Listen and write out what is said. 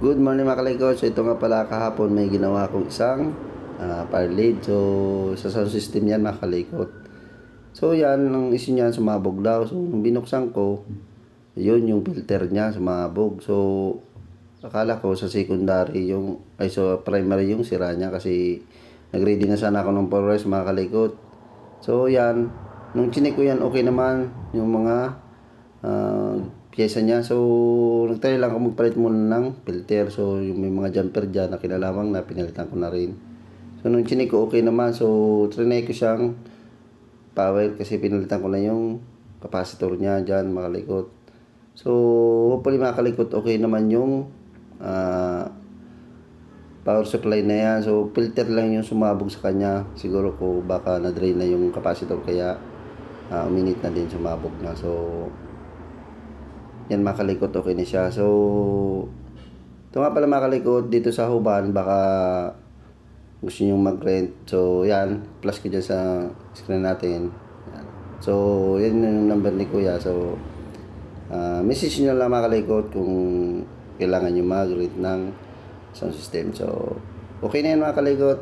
Good morning mga kalikot. So ito nga pala kahapon may ginawa akong isang fire lead. So sa sound system yan mga kalikot. So yan, ang issue niyan sumabog daw. So nung binuksan ko, yun yung filter niya sumabog. So akala ko sa secondary so primary yung sira niya kasi nag-ready na sana ako ng progress mga kalikot. So yan, nung chinik ko yan okay naman yung mga pyesa niya. So nagtry lang ako magpalit muna ng filter. So yung may mga jumper dyan na kinalamang na pinalitan ko na rin. So nung chinik ko okay naman. So trinay ko siyang power kasi pinalitan ko na yung capacitor niya dyan mga kalikot. So hopefully mga kalikot okay naman yung power supply na yan. So filter lang yung sumabog sa kanya. Siguro ko baka na-drain na yung capacitor kaya uminit na din, sumabog na. So yan mga kalikot, okay na siya. So ito nga pala mga kalikot, dito sa Huban baka gusto nyo mag-rent. So yan, plus ko dyan sa screen natin. Yan. So yan yung number ni kuya. So message nyo lang mga kalikot kung kailangan nyo mag-rent ng sound system. So okay na yan mga kalikot.